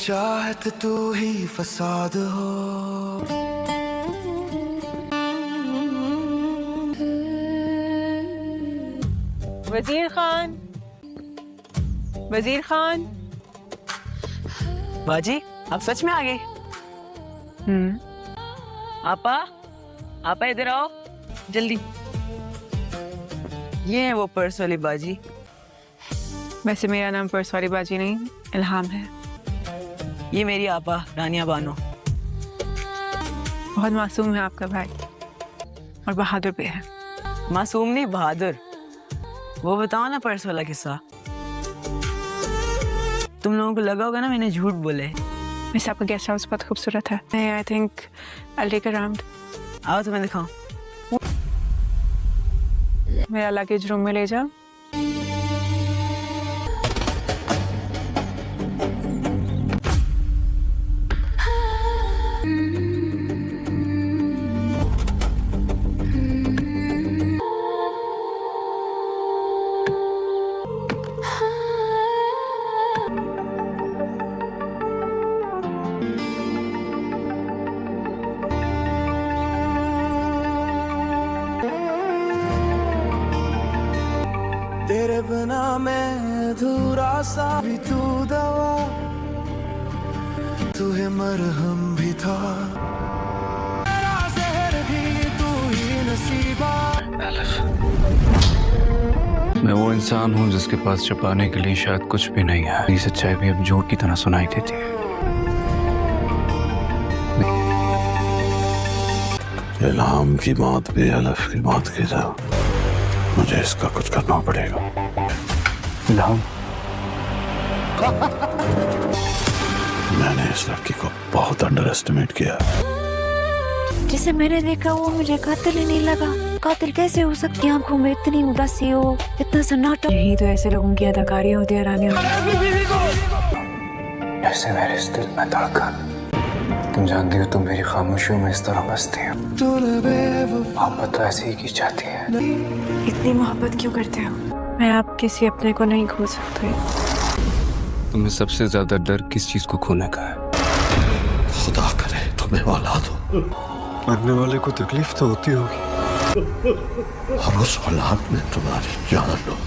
चाहत तू ही फसाद हो। वजीर खान, वजीर खान। बाजी आप सच में आ गए? आपा, आपा इधर आओ जल्दी। ये है वो पर्स वाली बाजी। वैसे मेरा नाम पर्स वाली बाजी नहीं, इल्हाम है। ये मेरी आपा रानिया बानो। बहुत मासूम है आपका भाई और बहादुर भी है। मासूम नहीं बहादुर। वो बताओ ना पर्स वाला किस्सा। तुम लोगों को लगा होगा ना मैंने झूठ बोले। वैसे आपका गेस्ट हाउस बहुत खूबसूरत है। I think I'll take a round। आओ तुम्हें दिखाऊं। मेरा लगेज रूम में ले जाओ। तेरे बिना मैं अधूरा सा भी, तू दवा तू है मरहम भी था, मेरा जहर भी तू ही नसीबा। मैं वो इंसान हूँ जिसके पास छुपाने के लिए शायद कुछ भी नहीं है। ये सच्चाई भी अब झूठ की तरह सुनाई देती है। इल्हाम की मौत भी अलफ की मौत की तरह, मुझे इसका कुछ करना पड़ेगा। इल्हाम, मैंने इस लड़की को बहुत अंडर एस्टिमेट किया। जिसे मैंने देखा वो मुझे कातिल ही नहीं लगा। कातिल कैसे हो सकती है? आंखों में इतनी उदासी हो, इतना सन्नाटा। यही तो ऐसे लोगों की अदाकारी होती है रानिया। ऐसे मेरे इस दिल में धड़कन। तुम जानती हो तुम मेरी खामोशियों में इस तरह बसती हो। मोहब्बत तो ऐसे ही की जाती है। इतनी मोहब्बत क्यों करते हो? मैं आप किसी अपने को नहीं खो सकती। तुम्हें सबसे ज्यादा डर किस चीज को खोने का है? खुदा करे तुम्हें औलाद हो। मरने वाले को तकलीफ तो होती होगी, और उस औलाद में तुम्हारी जान हो।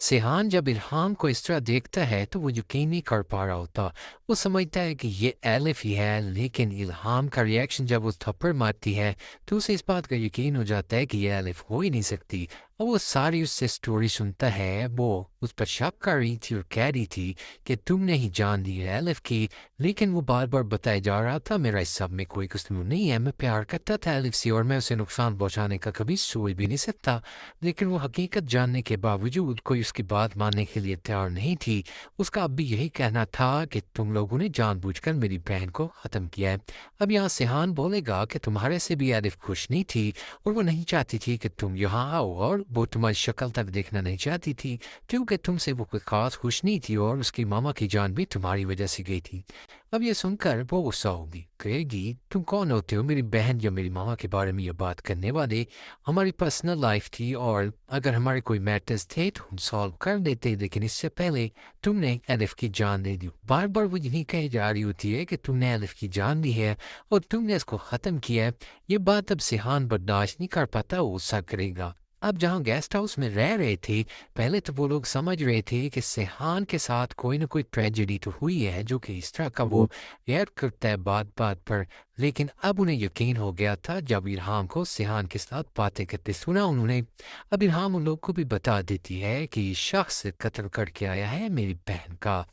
सेहान जब इल्हाम को इस तरह देखता है तो वो यकीन नहीं कर पा रहा होता। वो समझता है कि ये एलिफ ही है, लेकिन इल्हाम का रिएक्शन जब वो थप्पड़ मारती है तो उसे इस बात का यकीन हो जाता है कि ये एलिफ हो ही नहीं सकती। और वो सारी उससे स्टोरी सुनता है। वो उस पर शक कर रही थी और कह रही थी कि तुमने ही जान दी है एलिफ की, लेकिन वो बार बार बताया जा रहा था मेरा इस सब में कोई कसूर नहीं है। मैं प्यार करता था एलिफ से और मैं उसे नुकसान पहुंचाने का कभी सोच भी नहीं सकता। लेकिन वो हकीकत जानने के बावजूद कोई उसकी बात मानने के लिए तैयार नहीं थी। उसका अब भी यही कहना था कि तुम लोगों ने जानबूझकर मेरी बहन को ख़त्म किया है। अब यहाँ सेहान बोलेगा कि तुम्हारे से भी एलिफ खुश नहीं थी और वो नहीं चाहती थी कि तुम यहाँ आओ, और वो तुम्हारी शक्ल तक देखना नहीं चाहती थी क्योंकि तुमसे वो कोई खास खुश नहीं थी और उसकी मामा की जान भी तुम्हारी वजह से गई थी। अब ये सुनकर वो गुस्सा होगी, कहेगी तुम कौन होते हो मेरी बहन या मेरी मामा के बारे में ये बात करने वाले? हमारी पर्सनल लाइफ थी और अगर हमारे कोई मैटर्स थे तो हम सॉल्व कर देते, लेकिन इससे पहले तुमने एलिफ की जान दे दी। बार बार वो यही कही जा रही होती है कि तुमने एलिफ की जान दी है और तुमने इसको ख़त्म किया है। ये बात अब सेहान बर्दाश्त नहीं कर पाता, वो गुस्सा करेगा। अब जहाँ गेस्ट हाउस में रह रहे थे पहले तो वो लोग समझ रहे थे कि सेहान के साथ कोई ना कोई ट्रेजेडी तो हुई है जो कि इस तरह का वो रिएक्ट करता है बात बात पर, लेकिन अब उन्हें यकीन हो गया था जब इल्हाम को सेहान के साथ बातें करते सुना उन्होंने। अब इल्हाम उन लोग को भी बता देती है कि ये शख्स कत्ल करके आया है मेरी बहन का।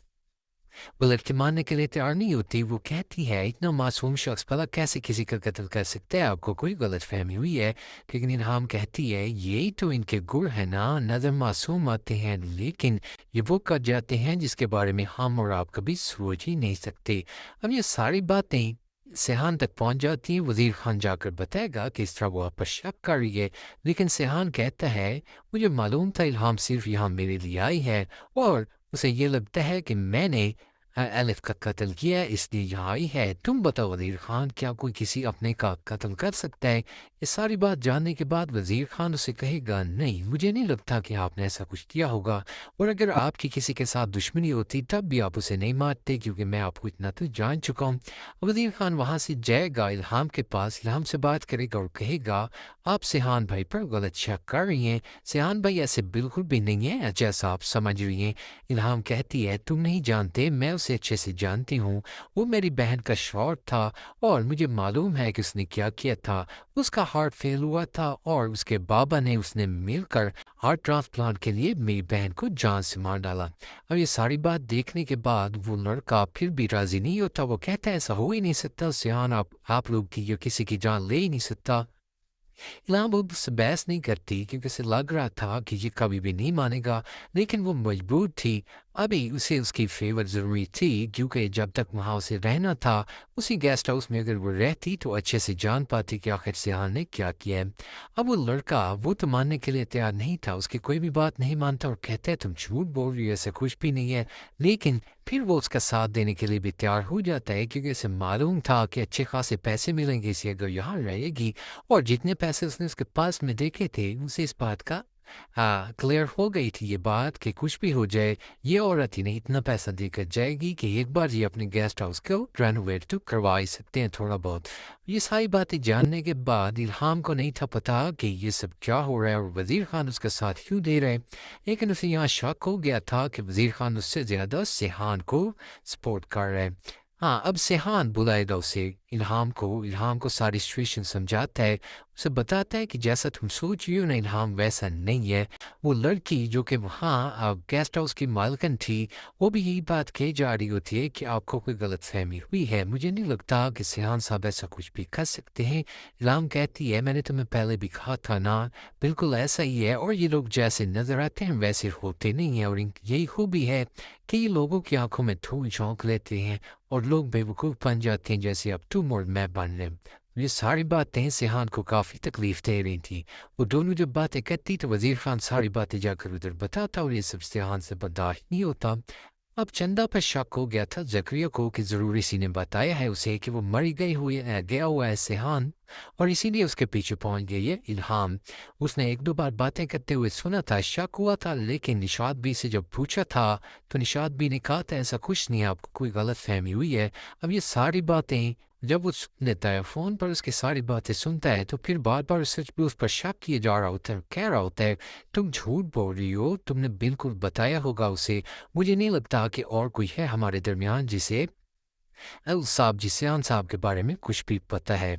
वो लड़की मानने के लिए तैयार नहीं होती। वो कहती है इतना मासूम शख्स भला कैसे किसी का कत्ल कर सकता है? आपको कोई गलत फहमी हुई है। लेकिन इल्हाम कहती है यही तो इनके गुण है ना, नजर मासूम आते हैं लेकिन ये वो कर जाते हैं जिसके बारे में हम और आप कभी सोच ही नहीं सकते। अब ये सारी बातें सेहान तक पहुंच जाती है। वजीर खान जाकर बताएगा कि इस तरह वो आप पर शक कर रही है, लेकिन सेहान कहता है मुझे मालूम था इल्हाम सिर्फ यहाँ मेरे लिए आई है और उसे ये लगता है कि मैंने एलिफ का कत्ल किया इसलिए यहाँ आई है। तुम बताओ वजीर खान, क्या कोई किसी अपने का कत्ल कर सकता है? ये सारी बात जानने के बाद वजीर खान उसे कहेगा, नहीं मुझे नहीं लगता कि आपने ऐसा कुछ किया होगा, और अगर आपकी किसी के साथ दुश्मनी होती तब भी आप उसे नहीं मारते, क्योंकि मैं आपको इतना तो जान चुका हूँ। वजीर खान वहाँ से जाएगा इल्हाम के पास, इल्हाम से बात करेगा और कहेगा, आप सिहान भाई पर गलत शक कर रही हैं, सिहान भाई ऐसे बिल्कुल भी नहीं है जैसा आप समझ रही हैं। इल्हाम कहती है, तुम नहीं जानते, मैं उसे अच्छे से जानती हूँ, वो मेरी बहन का शौहर था और मुझे मालूम है कि उसने क्या किया था। उसका हार्ट फेल हुआ था और उसके बाबा ने उसने मिलकर हार्ट ट्रांसप्लांट के लिए मेरी बहन को जान से मार डाला। अब ये सारी बात देखने के बाद वो लड़का फिर भी राजी नहीं होता। वो कहता है, ऐसा हो ही नहीं सकता सिहान, आप लोग की या किसी की जान ले ही नहीं सकता। इल्हाम उससे बहस नहीं करती क्योंकि उसे लग रहा था कि ये कभी भी नहीं मानेगा, लेकिन वो मजबूर थी। अभी उसे उसकी फेवर ज़रूरी थी, क्योंकि जब तक वहाँ उसे रहना था उसी गेस्ट हाउस में अगर वो रहती तो अच्छे से जान पाती कि आखिर सिहान ने क्या किया है। अब वो लड़का वो तो मानने के लिए तैयार नहीं था, उसकी कोई भी बात नहीं मानता और कहता है, तुम झूठ बोल रही हो, ऐसा कुछ भी नहीं है। लेकिन फिर वो उसका साथ देने के लिए भी तैयार हो जाता है, क्योंकि उसे मालूम था कि अच्छे खासे पैसे मिलेंगे इसे अगर यहाँ रहेगी, और जितने पैसे उसने उसके पास में देखे थे उसे इस बात का क्लियर हो गई थी ये बात कि कुछ भी हो जाए ये औरत ही नहीं इतना पैसा देकर जाएगी कि एक बार ये अपने गेस्ट हाउस को रेनोवेट तो करवा ही सकते हैं थोड़ा बहुत। ये सारी बातें जानने के बाद इल्हाम को नहीं था पता कि ये सब क्या हो रहा है और वजीर खान उसका साथ क्यों दे रहे हैं, लेकिन उसे यहाँ शक हो गया था कि वजीर खान उससे ज़्यादा सिहान को सपोर्ट कर रहे हैं। हाँ, अब सिहान बुलाएगा उसे इल्हाम को सारी सिचुएशन समझाता है, उसे बताता है कि जैसा तुम सोच रही हो ना इल्हाम वैसा नहीं है। वो लड़की जो कि वहाँ गेस्ट हाउस की मालकन थी वो भी यही बात कही जा रही होती है कि आपको कोई गलत फहमी हुई है, मुझे नहीं लगता कि सिहान साहब ऐसा कुछ भी कर सकते हैं। इल्हाम कहती है, मैंने तुम्हें पहले भी कहा था ना, बिल्कुल ऐसा ही है, और ये लोग जैसे नजर आते हैं वैसे होते नहीं हैं, और यही खूबी है कि ये लोगों की आंखों में थोड़ी झोंक लेते हैं और लोग बेवकूफ़ बन जाते हैं जैसे अब तुम और मैं बन रहे। ये सारी बातें सिहान को काफ़ी तकलीफ दे रही थी। वो दोनों जब बातें करती तो वजीर खान सारी बातें जाकर उधर बताता और ये सब सिहान से बर्दाश्त नहीं होता। अब चंदा पर शक हो गया था जकरिया को कि ज़रूर इसी ने बताया है उसे कि वो मरी गया हुआ है सिहान, और इसीलिए उसके पीछे पहुंच गई है इल्हाम। उसने एक दो बार बातें करते हुए सुना था, शक हुआ था, लेकिन निशात भी से जब पूछा था तो निशात भी ने कहा था ऐसा कुछ नहीं, आपको कोई गलत फहमी हुई है। अब ये सारी बातें जब वो सुन लेता है फ़ोन पर उसकी सारी बातें सुनता है तो फिर बार बार सच भी उस पर शक किए जा रहा होता है, कह रहा होता है तुम झूठ बोल रही हो, तुमने बिल्कुल बताया होगा उसे, मुझे नहीं लगता कि और कोई है हमारे दरमियान जिसे सिहान साहब के बारे में कुछ भी पता है।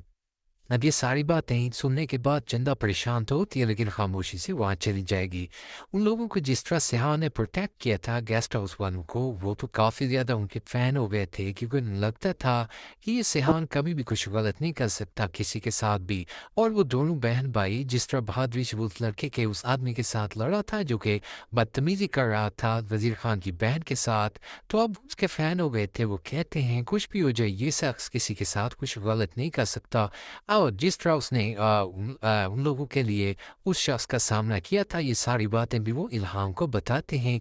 अब ये सारी बातें सुनने के बाद चंदा परेशान तो होती है, लेकिन खामोशी से वहाँ चली जाएगी। उन लोगों को जिस तरह सिहान ने प्रोटेक्ट किया था गेस्ट हाउस वालों को, वो तो काफ़ी ज़्यादा उनके फ़ैन हो गए थे, क्योंकि उन्हें लगता था कि ये सिहान कभी भी कुछ गलत नहीं कर सकता किसी के साथ भी। और वो दोनों बहन भाई जिस तरह बहादुरी से उस लड़के के उस आदमी के साथ लड़ा था जो कि बदतमीज़ी कर रहा था वज़ीर खान की बहन के साथ, तो अब उसके फ़ैन हो गए थे। वो कहते हैं कुछ भी हो जाए ये शख्स किसी के साथ कुछ गलत नहीं कर सकता। और जिस तरह उसने उन लोगों के लिए उस शख्स का सामना किया था, ये सारी बातें भी वो इल्हाम को बताते हैं।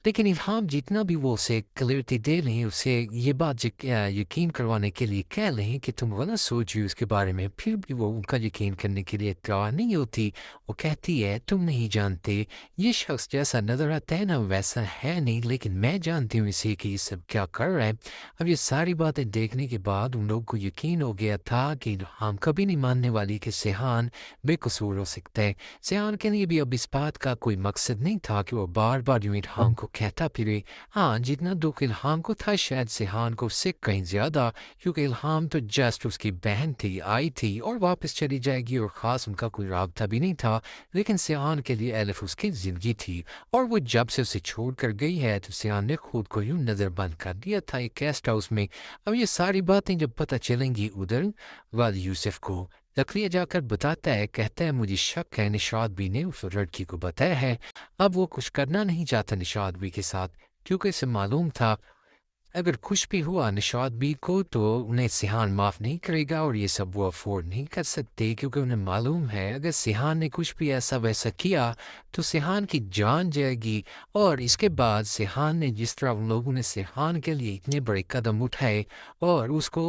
लेकिन इल्हाम जितना भी वो उसे क्लियरिटी दे रहे, उसे ये बात यकीन करवाने के लिए कह रहे हैं कि तुम गलत सोच रही हो उसके बारे में, फिर भी वो उनका यकीन करने के लिए तैयार नहीं होती। वो कहती है तुम नहीं जानते, ये शख्स जैसा नजर आता है ना वैसा है नहीं, लेकिन मैं जानती हूँ इसे कि ये सब क्या कर रहा है। अब ये सारी बातें देखने के बाद उन लोगों को यकीन हो गया था कि हम कभी नहीं मानने वाली कि सिहान बेकसूर हो सकता है। सिहान के लिए भी अब इस बात का कोई मकसद नहीं था कि वो बार बार यूं इल्हाम को कहता फिरे। हाँ, जितना दुख इल्हाम को था शायद सिहान को उससे कहीं ज़्यादा, क्योंकि इल्हाम तो जस्ट उसकी बहन थी, आई थी और वापस चली जाएगी, और ख़ास उनका कोई राबता भी नहीं था। लेकिन सिहान के लिए एलिफ उसकी ज़िंदगी थी, और वो जब से उसे छोड़ कर गई है तो सिहान ने खुद को यूं नज़र बंद कर दिया था एक गेस्ट हाउस में। अब ये सारी बातें जब पता चलेंगी उधर वाली यूसुफ को, जकरिया जाकर बताता है, कहता है मुझे शक है निशात भी ने उस लड़की को बताया है। अब वो कुछ करना नहीं चाहता निशात भी के साथ, क्योंकि इसे मालूम था अगर कुछ भी हुआ निशात बी को तो उन्हें सिहान माफ़ नहीं करेगा और ये सब वो अफोर्ड नहीं कर सकते क्योंकि उन्हें मालूम है अगर सिहान ने कुछ भी ऐसा वैसा किया तो सिहान की जान जाएगी। और इसके बाद सिहान ने जिस तरह उन लोगों ने सिहान के लिए इतने बड़े कदम उठाए और उसको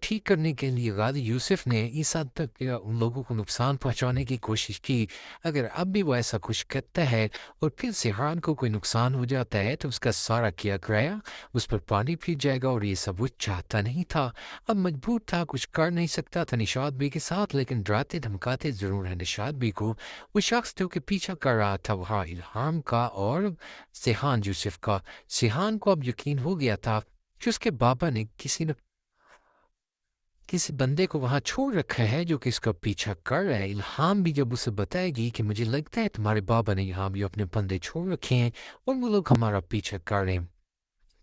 ठीक करने के लिए गादी यूसुफ ने इस हद तक उन लोगों को नुकसान पहुंचाने की कोशिश की, अगर अब भी वो ऐसा कुछ करता है और फिर सिहान को कोई नुकसान हो जाता है तो उसका सारा किया कराया उस पर पानी फिर जाएगा। और ये सब वो चाहता नहीं था, अब मजबूर था, कुछ कर नहीं सकता था निशात बी के साथ, लेकिन डराते धमकाते जरूर है निशात बी को। वो शख्स जो कि पीछा कर रहा था वहाँ इल्हाम का और सिहान यूसुफ का। सिहान को अब यकीन हो गया था कि उसके बाबा ने किसी बंदे को वहाँ छोड़ रखा है जो कि इसका पीछा कर रहा है। इल्हाम भी जब उसे बताएगी कि मुझे लगता है तुम्हारे बाबा ने यहाँ भी अपने बंदे छोड़ रखे हैं और वो लोग हमारा पीछा कर रहे हैं,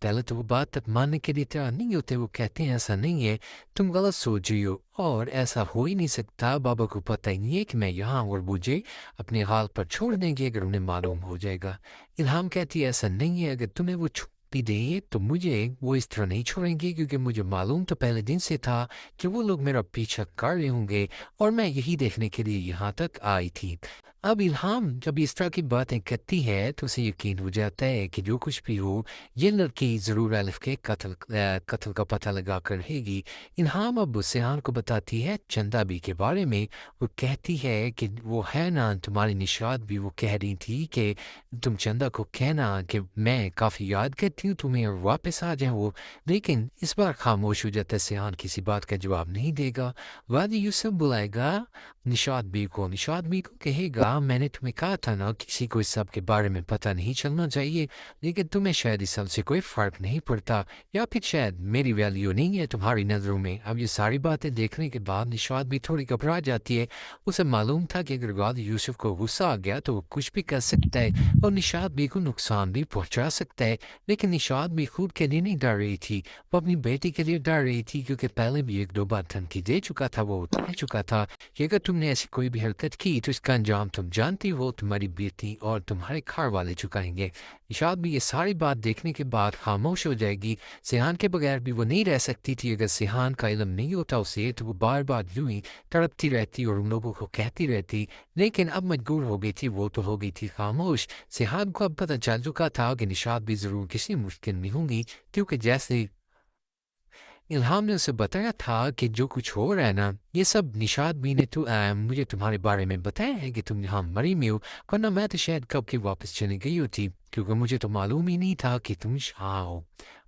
पहले तो वो बात तक मानने के लिए तैयार नहीं होते। वो कहते हैं ऐसा नहीं है, तुम गलत सोच रही हो और ऐसा हो ही नहीं सकता, बाबा को पता ही नहीं है कि मैं यहाँ और मुझे अपने हाल पर छोड़ देंगे अगर उन्हें मालूम हो जाएगा। इल्हाम कहती है ऐसा नहीं है, अगर तुम्हें वो छुट्टी दे तो मुझे वो इस तरह नहीं छोड़ेंगे क्योंकि मुझे मालूम तो पहले दिन से था कि वो लोग मेरा पीछा कर रहे होंगे और मैं यही देखने के लिए यहाँ तक आई थी। अब इल्हाम जब इस तरह की बातें करती है तो उसे यकीन हो जाता है कि जो कुछ भी हो ये लड़की ज़रूर अलिफ के कत्ल का पता लगा कर रहेगी। इल्हाम अब सिहान को बताती है चंदा बी के बारे में। वो कहती है कि वो है ना तुम्हारी निशात भी, वो कह रही थी कि तुम चंदा को कहना कि मैं काफ़ी याद करती हूँ तुम्हें और वापस आ जाए वो। लेकिन इस बार खामोश हो जाता है, सिहान किसी बात का जवाब नहीं देगा। वादी यूसुफ बुलाएगा निशात बी को, निशात बी को कहेगा मैंने तुम्हें कहा था ना किसी को इस सब के बारे में पता नहीं चलना चाहिए, लेकिन तुम्हें शायद इस सब से कोई फ़र्क नहीं पड़ता या फिर शायद मेरी वैल्यू नहीं है तुम्हारी नज़रों में। अब ये सारी बातें देखने के बाद निशात भी थोड़ी घबरा जाती है। उसे मालूम था कि अगर गादी यूसुफ को गुस्सा आ गया तो वो कुछ भी कर सकता है और निशात भी को नुकसान भी पहुँचा सकता है। लेकिन निशात भी खुद के लिए नहीं डर रही थी, वो अपनी बेटी के लिए डर रही थी क्योंकि पहले भी एक दो बार धमकी दे चुका था, वो कह चुका था कि अगर तुमने ऐसी कोई भी हरकत की तो इसका अंजाम तुम जानती हो, तुम्हारी बेटी और तुम्हारे घर वाले चुकाएंगे। निशात भी ये सारी बात देखने के बाद खामोश हो जाएगी। सिहान के बगैर भी वो नहीं रह सकती थी, अगर सिहान का इल्म नहीं होता उसे तो वो बार बार यूं ही तड़पती रहती और उन लोगों को कहती रहती, लेकिन अब मजबूर हो गई थी, वो तो हो गई थी खामोश। सिहान को अब पता चल चुका था कि निशात भी ज़रूर किसी मुश्किल में होंगी क्योंकि जैसे इल्हाम ने उसे बताया था कि जो कुछ हो रहा है ना ये सब निशात भी ने तो मुझे तुम्हारे बारे में बताया है कि तुम यहाँ मरी में हो, वरना मैं तो शायद कब के वापस चली गई होती क्योंकि मुझे तो मालूम ही नहीं था कि तुम यहाँ हो।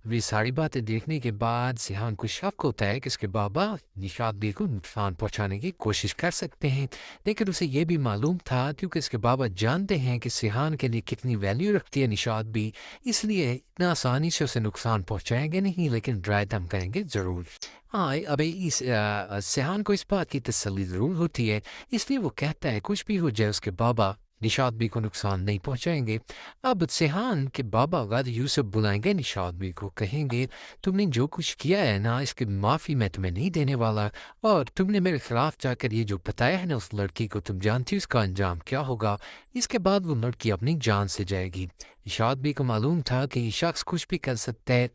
ये सारी बातें देखने के बाद सिहान को शक होता है कि उसके बाबा निशात बी को नुकसान पहुँचाने की कोशिश कर सकते हैं, लेकिन उसे ये भी मालूम था क्योंकि उसके बाबा जानते हैं कि सिहान के लिए कितनी वैल्यू रखती है निशात बी, इसलिए इतना आसानी से उसे नुकसान पहुँचाएंगे नहीं लेकिन ड्राई दम करेंगे ज़रूर। हाँ अबे इस सिहान को इस बात की तसल्ली ज़रूर होती है, इसलिए वो कहता है कुछ भी हो जाए उसके बाबा निशात बी को नुकसान नहीं पहुंचाएंगे। अब सिहान के बाबा गादी यूसुफ बुलाएंगे निशात बी को, कहेंगे तुमने जो कुछ किया है ना इसकी माफ़ी मैं तुम्हें नहीं देने वाला और तुमने मेरे खिलाफ जाकर ये जो बताया है ना उस लड़की को, तुम जानती हो उसका अंजाम क्या होगा। इसके बाद वो लड़की अपनी जान से जाएगी। निशात बी को मालूम था कि ये शख्स कुछ भी कर सकता है।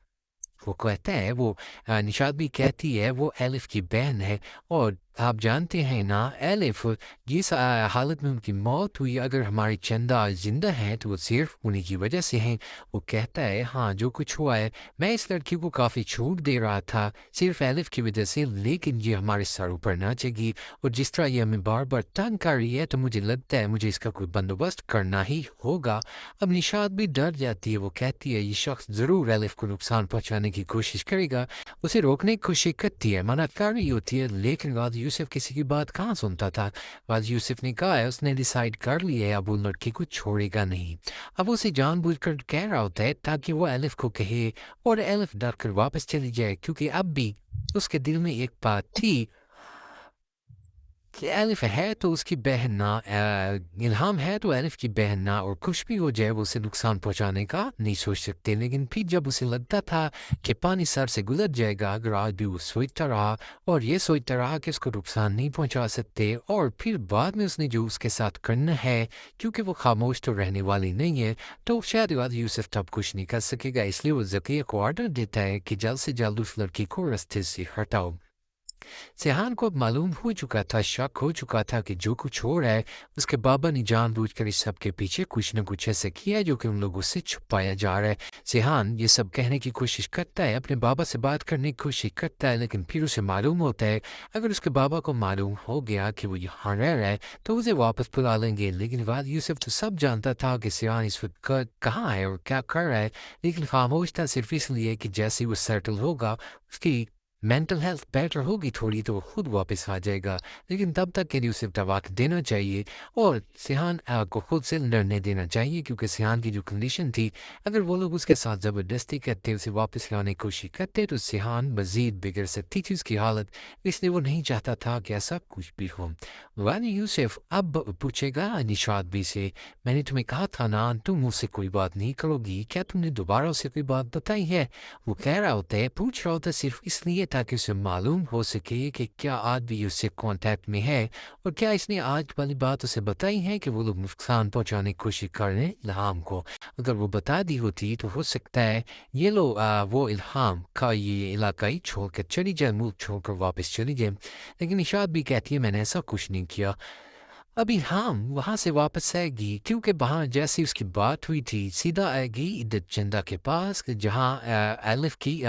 वो कहता है वो निशात भी कहती है वो एलिफ की बहन है और आप जानते हैं ना एलिफ जिस हालत में उनकी मौत हुई, अगर हमारी चंदा जिंदा है तो वो सिर्फ उन्हीं की वजह से हैं। वो कहता है हाँ जो कुछ हुआ है मैं इस लड़की को काफ़ी छूट दे रहा था सिर्फ एलिफ की वजह से, लेकिन ये हमारे सर ऊपर ना चढ़ी और जिस तरह ये हमें बार बार तंग कर रही है तो मुझे लगता है मुझे इसका कोई बंदोबस्त करना ही होगा। अब निशात भी डर जाती है, वो कहती है ये शख्स ज़रूर एलिफ को नुकसान पहुँचाने की कोशिश करेगा, उसे रोकने की कोशिश करती है, मना कर रही होती है, लेकिन गादी यूसुफ किसी की बात कहाँ सुनता था। गादी यूसुफ ने कहा है उसने डिसाइड कर लिया है अब वो लड़की को छोड़ेगा नहीं। अब उसे जानबूझकर कह रहा होता है ताकि वो एलिफ को कहे और एलिफ डर कर वापस चली जाए क्योंकि अब भी उसके दिल में एक बात थी کہ الف ہے تو اس کی بہن نہ، الہام ہے تو الف کی بہن نہ، اور کچھ بھی ہو جائے وہ اسے نقصان پہنچانے کا نہیں سوچ سکتے. لیکن پھر جب اسے لگتا تھا کہ پانی سر سے گزر جائے گا، اگر آج بھی وہ سوچتا رہا اور یہ سوچتا رہا کہ اس کو نقصان نہیں پہنچا سکتے، اور پھر بعد میں اس نے جو اس کے ساتھ کرنا ہے کیونکہ وہ خاموش تو رہنے والی نہیں ہے، تو شاید یوسف تب کچھ نہیں کر سکے گا. اس لیے وہ ذکیہ کو آرڈر دیتا ہے کہ جلد سے جلد اس لڑکی کو راستے سے ہٹاؤ. سیحان کو اب معلوم ہو چکا تھا، شک ہو چکا تھا کہ جو کچھ ہو رہا ہے اس کے بابا نے جان بوجھ کر اس سب کے پیچھے کچھ نہ کچھ ایسا کیا ہے جو کہ ان لوگوں سے چھپایا جا رہا ہے. سیحان یہ سب کہنے کی کوشش کرتا ہے، اپنے بابا سے بات کرنے کی کوشش کرتا ہے، لیکن پھر اسے معلوم ہوتا ہے اگر اس کے بابا کو معلوم ہو گیا کہ وہ یہاں رہ رہا ہے تو اسے واپس بلا لیں گے. لیکن بعد یوسف تو سب جانتا تھا کہ سیحان اس وقت کہاں ہے اور کیا کر رہا ہے، لیکن خاموش تھا صرف اس لیے کہ جیسے وہ سیٹل ہوگا، اس کی مینٹل ہیلتھ بیٹر ہوگی تھوڑی تو وہ خود واپس آ جائے گا. لیکن تب تک کے لیے اسے وقت دینا چاہیے اور سیحان کو خود سے لڑنے دینا چاہیے، کیونکہ سیحان کی جو کنڈیشن تھی اگر وہ لوگ اس کے ساتھ زبردستی کرتے، اسے واپس لانے کی کوشش کرتے تو سیحان مزید بگڑ سکتی تھی اس کی حالت. اس لیے وہ نہیں چاہتا تھا کہ ایسا کچھ بھی ہو. وانی یوسف اب پوچھے گا نشاد بھی سے، میں نے تمہیں کہا تھا نا تم مجھ سے کوئی بات نہیں کرو گی، کیا تم نے دوبارہ اسے کوئی بات بتائی ہے؟ وہ کہہ رہا ہوتا ہے، پوچھ رہا ہوتا ہے صرف اس لیے تاکہ اسے معلوم ہو سکے کہ کیا آج بھی اس سے کانٹیکٹ میں ہے اور کیا اس نے آج والی بات اسے بتائی ہے کہ وہ لوگ نقصان پہنچانے کی کوشش کر رہے ہیں الہام کو. اگر وہ بتا دی ہوتی تو ہو سکتا ہے یہ لوگ وہ الہام کا یہ علاقائی چھوڑ کر چلی جائے، ملک چھوڑ کر واپس چلی جائے. لیکن نشاد بھی کہتی ہے میں نے ایسا کچھ نہیں کیا. اب الہام وہاں سے واپس آئے گی کیونکہ وہاں جیسی اس کی بات ہوئی تھی سیدھا آئے گی عدت چندہ کے پاس، جہاں الف کی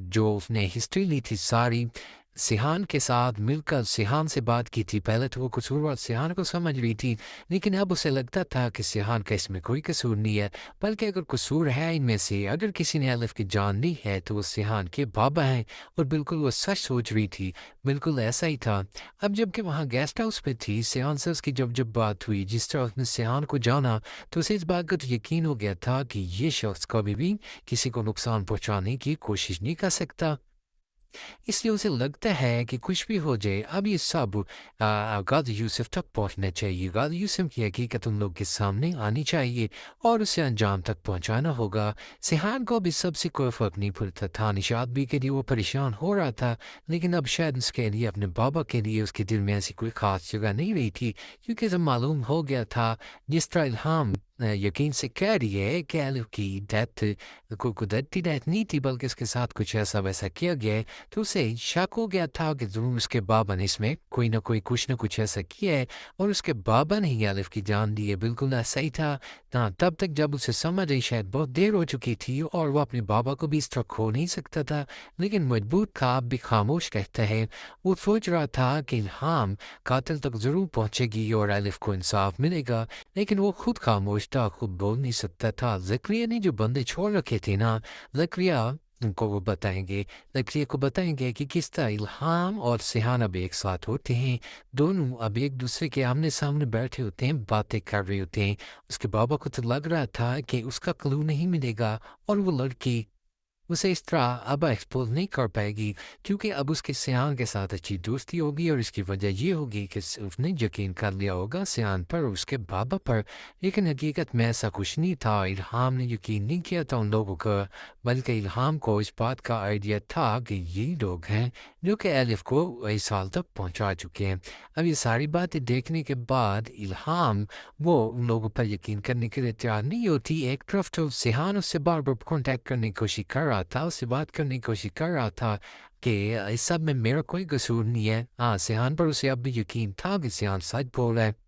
جو اس نے ہسٹری لی تھی ساری سیحان کے ساتھ مل کر سیحان سے بات کی تھی. پہلے تو وہ قصور سیحان کو سمجھ رہی تھی، لیکن اب اسے لگتا تھا کہ سیحان کا اس میں کوئی قصور نہیں ہے، بلکہ اگر قصور ہے ان میں سے، اگر کسی نے الف کی جان لی ہے تو وہ سیحان کے بابا ہیں. اور بالکل وہ سچ سوچ رہی تھی، بالکل ایسا ہی تھا. اب جب کہ وہاں گیسٹ ہاؤس پہ تھی، سیحان سے اس کی جب بات ہوئی، جس طرح اس نے سیحان کو جانا تو اسے اس بات کا تو یقین ہو گیا تھا کہ یہ شخص کبھی بھی کسی کو نقصان پہنچانے کی کوشش نہیں کر سکتا. اس لیے اسے لگتا ہے کہ کچھ بھی ہو جائے اب یہ سب غازی یوسف تک پہنچنا چاہیے، غازی یوسف کی حقیقت ان لوگ کے سامنے آنی چاہیے اور اسے انجام تک پہنچانا ہوگا. سیحان کو بھی سب سے کوئی فرق نہیں پڑتا تھا، نشاد بھی کے لیے وہ پریشان ہو رہا تھا، لیکن اب شاید اس کے لیے اپنے بابا کے لیے اس کے دل میں ایسی کوئی خاص جگہ نہیں رہی تھی، کیونکہ جب معلوم ہو گیا تھا جس طرح الہام یقین سے کہہ رہی ہے کہ الف کی ڈیتھ کوئی قدرتی ڈیتھ نہیں تھی بلکہ اس کے ساتھ کچھ ایسا ویسا کیا گیا ہے، تو اسے شک ہو گیا تھا کہ ضرور اس کے بابا نے اس میں کوئی نہ کوئی کچھ نہ کچھ ایسا کیا ہے اور اس کے بابا نے ہی الف کی جان دی ہے. بالکل ایسا ہی تھا. تب تک جب اسے سمجھ آئی شاید بہت دیر ہو چکی تھی اور وہ اپنے بابا کو بھی اس طرح کھو نہیں سکتا تھا، لیکن مجبور تھا، اب بھی خاموش رہتا ہے. وہ سوچ رہا تھا کہ الہام قاتل تک ضرور پہنچے گی اور الف کو انصاف ملے گا، لیکن وہ خود خاموش تھا، خود بول نہیں سکتا تھا. زکریا نے جو بندے چھوڑ رکھے تھے نا، زکریا کو وہ بتائیں گے کہ کس طرح الہام اور سیحان اب ایک ساتھ ہوتے ہیں، دونوں اب ایک دوسرے کے آمنے سامنے بیٹھے ہوتے ہیں، باتیں کر رہے ہوتے ہیں. اس کے بابا کو تو لگ رہا تھا کہ اس کا کلو نہیں ملے گا اور وہ لڑکی اسے اس طرح اب ایکسپوز نہیں کر پائے گی، کیونکہ اب اس کے سیحان کے ساتھ اچھی دوستی ہوگی اور اس کی وجہ یہ ہوگی کہ اس نے یقین کر لیا ہوگا سیحان پر اور اس کے بابا پر. لیکن حقیقت میں ایسا کچھ نہیں تھا. الہام نے یقین نہیں کیا تھا ان لوگوں کا، بلکہ الہام کو اس بات کا آئیڈیا تھا کہ یہ لوگ ہیں جو کہ الف کو اس حال تک پہنچا چکے ہیں. اب یہ ساری باتیں دیکھنے کے بعد الہام وہ ان لوگوں پر یقین کرنے کے لیے تیار نہیں ہوتی. ایک طرف تو سیحان اس سے بار بار کانٹیکٹ کرنے کی کوشش کر رہا تھا، اس سے بات کرنے کی کوشش کر رہا تھا کہ اس سب میں میرا کوئی قصور نہیں ہے. سیحان پر اسے اب بھی یقین تھا کہ سیحان سچ بول رہا ہے.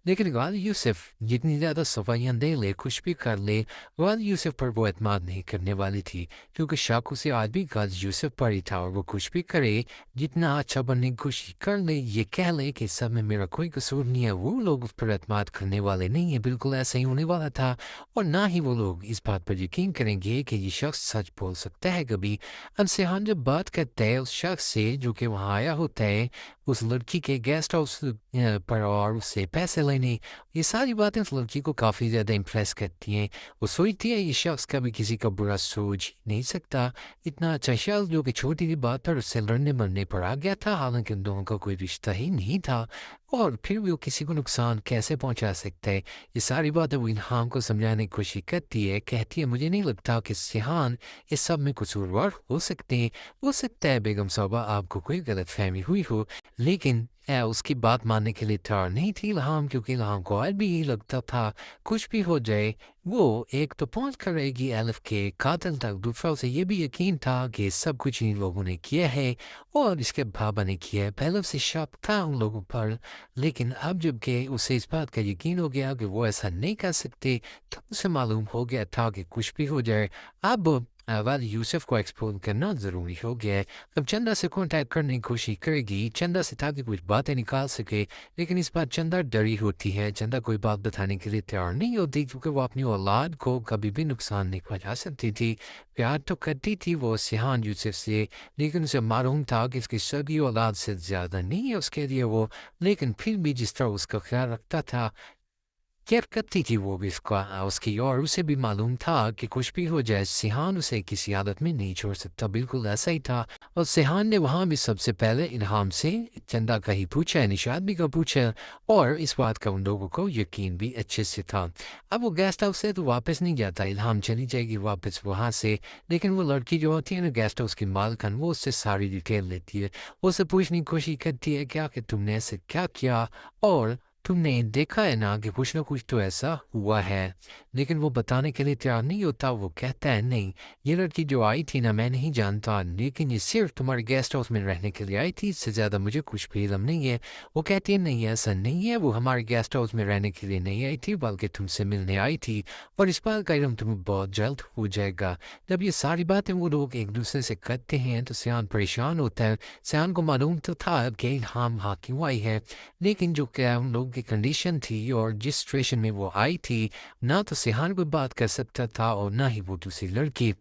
لیکن غازی یوسف جتنی زیادہ صفائیاں دے لے، کچھ بھی کر لے، غازی یوسف پر وہ اعتماد نہیں کرنے والی تھی، کیونکہ شک اسے آج بھی غازی یوسف پر ہی تھا. اور وہ کچھ بھی کرے، جتنا اچھا بننے کی کوشش کر لے، یہ کہہ لے کہ سب میں میرا کوئی قصور نہیں ہے، وہ لوگ اس پر اعتماد کرنے والے نہیں ہیں. بالکل ایسا ہی ہونے والا تھا، اور نہ ہی وہ لوگ اس بات پر یقین کریں گے کہ یہ شخص سچ بول سکتا ہے کبھی. اب سیحان جب بات کرتا ہے اس شخص سے جو کہ وہاں آیا ہوتا ہے، उस लड़की के गेस्ट हाउस पर और उससे पैसे लेने, ये सारी बातें उस लड़की को काफ़ी ज़्यादा इम्प्रेस करती हैं। वो सोचती है ये शख्स कभी किसी का बुरा सोच नहीं सकता। इतना अच्छा शख्स जो कि छोटी सी बात पर उससे लड़ने मरने पर आ गया था, हालांकि उन दोनों का कोई रिश्ता ही नहीं था, और फिर भी वो किसी को नुकसान कैसे पहुंचा सकते हैं। ये सारी बातें वो इल्हाम को समझाने की कोशिश करती है। कहती है मुझे नहीं लगता कि सिहान इस सब में कसूरवार हो सकते हैं। हो सकता है बेगम साहबा आपको कोई गलत फहमी हुई हो, लेकिन उसकी बात मानने के लिए तैयार नहीं थी इल्हाम, क्योंकि इल्हाम को आज भी यही लगता था कुछ भी हो जाए वो एक तो पहुंच कर रहेगी एलिफ के कातिल तक, दूसरा उसे ये भी यकीन था कि सब कुछ इन लोगों ने किया है और इसके बाबा ने किया है। पहले से शक था उन लोगों पर, लेकिन अब जबकि उसे इस बात का यकीन हो गया कि वो ऐसा नहीं कर सकते, तो उसे मालूम हो गया था कि कुछ भी हो जाए अब वाली यूसुफ को एक्सपोज करना ज़रूरी हो गया है। अब चंदा से कॉन्टैक्ट करने की कोशिश करेगी चंदा से, ताकि कुछ बातें निकाल सके, लेकिन इस बार चंदा डरी होती है। चंदा कोई बात बताने के लिए तैयार नहीं होती, क्योंकि वो अपनी औलाद को कभी भी नुकसान नहीं पहुंचा सकती थी। प्यार तो करती थी वो सिहान यूसुफ से, लेकिन उसे मालूम था कि इसकी सगी औलाद से ज़्यादा नहीं है उसके लिए वो, लेकिन फिर भी जिस तरह उसका ख्याल रखता था, केयर करती थी वो भी उसकी, और उसे भी मालूम था कि कुछ भी हो जाए सिहान उसे किसी हालत में नहीं छोड़ सकता। बिल्कुल ऐसा ही था। और सिहान ने वहाँ भी सबसे पहले इल्हाम से चंदा का ही पूछा, निशाद भी का पूछा, और इस बात का उन लोगों को यकीन भी अच्छे से था। अब वो गेस्ट हाउस से तो वापस नहीं जाता, इल्हाम चली जाएगी वापस वहाँ से, लेकिन वो लड़की जो होती है ना गेस्ट हाउस की मालकन, वो उससे सारी डिटेल लेती है। वो उससे पूछने की कोशिश करती है क्या कि तुमने ऐसे क्या किया, और तुमने देखा है ना कि कुछ ना कुछ तो ऐसा हुआ है, लेकिन वो बताने के लिए तैयार नहीं होता। वो कहता है नहीं, ये लड़की जो आई थी ना मैं नहीं जानता, लेकिन ये सिर्फ तुम्हारे गेस्ट हाउस में रहने के लिए आई थी, इससे ज़्यादा मुझे कुछ भी इल्म नहीं है। वो कहती है नहीं ऐसा नहीं है, वो हमारे गेस्ट हाउस में रहने के लिए नहीं आई थी, बल्कि तुमसे मिलने आई थी, और इस बात का इल्म तुम्हें बहुत जल्द हो जाएगा। जब ये सारी बातें वो लोग एक दूसरे से करते हैं तो सियान परेशान होता है। सियान को मालूम तो था कि इल्हाम हाकिम आई है, लेकिन जो क्या उन लोग की कंडीशन थी और जिस सिचुएशन में वो आई थी, ना तो सिहान कोई बात कर सकता था और ना ही वो दूसरी लड़की।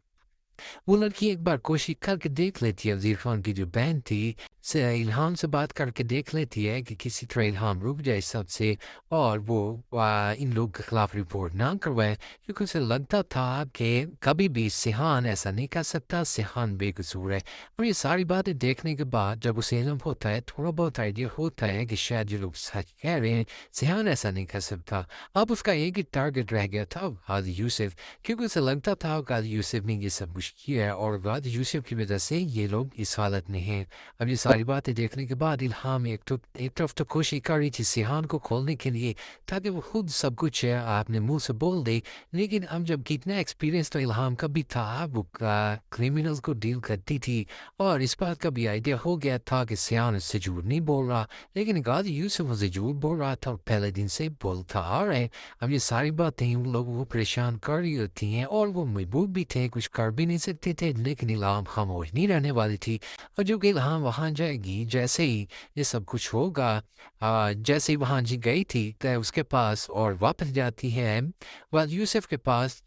वो लड़की एक बार कोशिश करके देख लेती है, वजीर खान की जो बहन थी से इल्हाम से बात करके देख लेती है कि किसी तरह इल्हाम रुक जाए सबसे, और वो इन लोग के खिलाफ रिपोर्ट ना करवाए, क्योंकि उसे लगता था कि कभी भी सिहान ऐसा नहीं कर सकता, सिहान बेकसूर है। और ये सारी बातें देखने के बाद जब उसे इल्म होता है, थोड़ा बहुत आइडिया होता है कि शायद ये लोग सच कह रहे हैं, सिहान ऐसा नहीं कर सकता। अब उसका एक ही टारगेट रह गया था गाजी यूसुफ, क्योंकि उसे लगता था गाजी यूसुफ ने ये सब कुछ किया है और गाजी यूसुफ की वजह से ये लोग इस हालत में हैं। अब ये सारी बातें देखने के बाद इल्हाम एक तरफ तो कोशिश कर रही थी सिहान को खोलने के लिए, ताकि वो खुद सब कुछ है आपने मुंह से बोल दे, लेकिन अब जब कितना एक्सपीरियंस तो इल्हाम का भी था, वो क्रिमिनल्स को डील करती थी, और इस बात का भी आइडिया हो गया था कि सिहान उससे झूठ नहीं बोल रहा, लेकिन गाजी यूसुफ उसे झूठ बोल रहा था और पहले दिन से बोलता आ रहा है। अब ये सारी बातें उन लोगों को परेशान कर रही होती हैं, और वो मजबूर भी थे, कुछ कर भी नहीं सकते थे, लेकिन इल्हाम खामोश नहीं रहने वाली थी। और जो कि इल्हाम वहाँ जाएगी, जैसे ही ये सब कुछ होगा, जैसे ही वहाँ जी गई थी तो उसके पास और वापस जाती है वाल यूसुफ के पास।